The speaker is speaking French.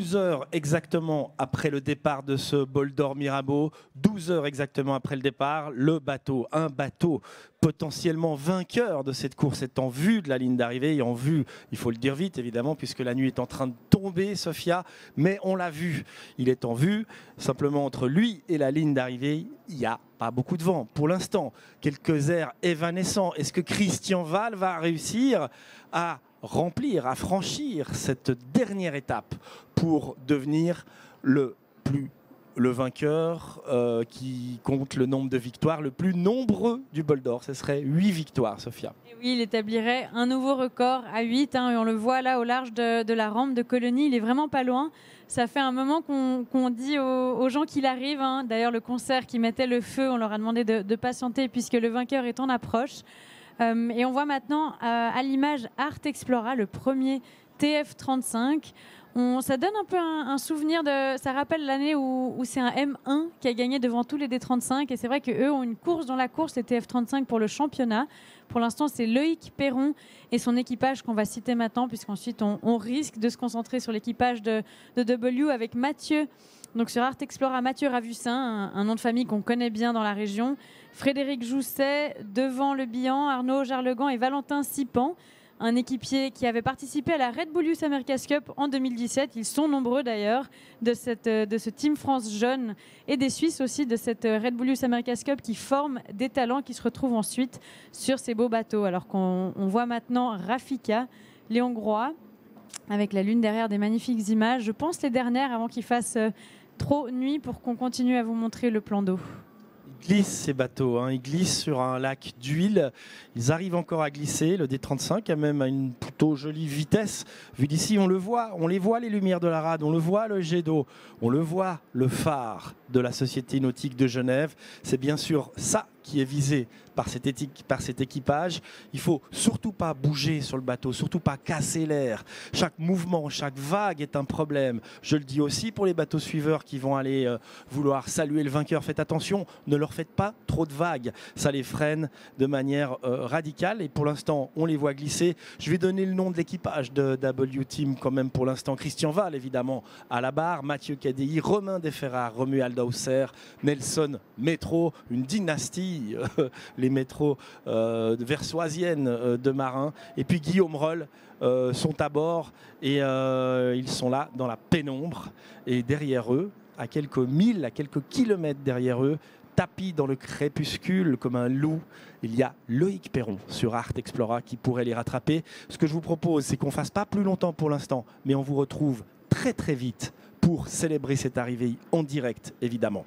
12 heures exactement après le départ de ce bol d'or Mirabeau, 12 heures exactement après le départ, le bateau, un bateau potentiellement vainqueur de cette course est en vue de la ligne d'arrivée et en vue, il faut le dire vite évidemment, puisque la nuit est en train de tomber, Sophia, mais on l'a vu, il est en vue, simplement entre lui et la ligne d'arrivée, il n'y a pas beaucoup de vent. Pour l'instant, quelques airs évanescents. Est-ce que Christian Valle va réussir à remplir, à franchir cette dernière étape pour devenir le vainqueur qui compte le nombre de victoires le plus nombreux du bol d'or? Ce serait 8 victoires, Sophia. Et oui, il établirait un nouveau record à 8. Et on le voit là au large de la rampe de Cologny. Il est vraiment pas loin. Ça fait un moment qu'on dit aux gens qu'il arrive. D'ailleurs, le concert qui mettait le feu, on leur a demandé de patienter puisque le vainqueur est en approche. Et on voit maintenant à l'image Art Explora, le premier TF35. Ça donne un peu un souvenir ça rappelle l'année où c'est un M1 qui a gagné devant tous les D35 et c'est vrai qu'eux ont une course dans la course, les TF35 pour le championnat. Pour l'instant, c'est Loïc Perron et son équipage qu'on va citer maintenant puisqu'ensuite on risque de se concentrer sur l'équipage de W avec Mathieu. Donc sur Art Explora, Mathieu Ravussin, un nom de famille qu'on connaît bien dans la région. Frédéric Jousset, devant Le Bihan, Arnaud Jarlegan et Valentin Sipan. Un équipier qui avait participé à la Red Bull Youth America's Cup en 2017. Ils sont nombreux d'ailleurs de ce Team France jeune et des Suisses aussi de cette Red Bull Youth America's Cup qui forment des talents qui se retrouvent ensuite sur ces beaux bateaux. Alors qu'on voit maintenant Rafika, les Hongrois, avec la lune derrière des magnifiques images. Je pense les dernières avant qu'il fasse trop nuit pour qu'on continue à vous montrer le plan d'eau. Ils glissent ces bateaux, ils glissent sur un lac d'huile, ils arrivent encore à glisser, le D35 a même une plutôt jolie vitesse, vu d'ici on le voit, on les voit les lumières de la rade, on le voit le jet d'eau, on le voit le phare de la Société nautique de Genève, c'est bien sûr ça qui est visé par cet équipage. Il faut surtout pas bouger sur le bateau, surtout pas casser l'air. Chaque mouvement, chaque vague est un problème. Je le dis aussi pour les bateaux suiveurs qui vont aller vouloir saluer le vainqueur. Faites attention, ne leur faites pas trop de vagues. Ça les freine de manière radicale. Et pour l'instant, on les voit glisser. Je vais donner le nom de l'équipage de W-Team quand même pour l'instant. Christian Valle, évidemment, à la barre. Mathieu Cadei, Romain Desferrard, Romuald Hauser, Nelson Métro, une dynastie. Les métros versoisiennes de marins. Et puis Guillaume Roll sont à bord et ils sont là dans la pénombre. Et derrière eux, à quelques milles, à quelques kilomètres derrière eux, tapis dans le crépuscule comme un loup, il y a Loïc Perron sur Art Explora qui pourrait les rattraper. Ce que je vous propose, c'est qu'on ne fasse pas plus longtemps pour l'instant, mais on vous retrouve très très vite pour célébrer cette arrivée en direct, évidemment.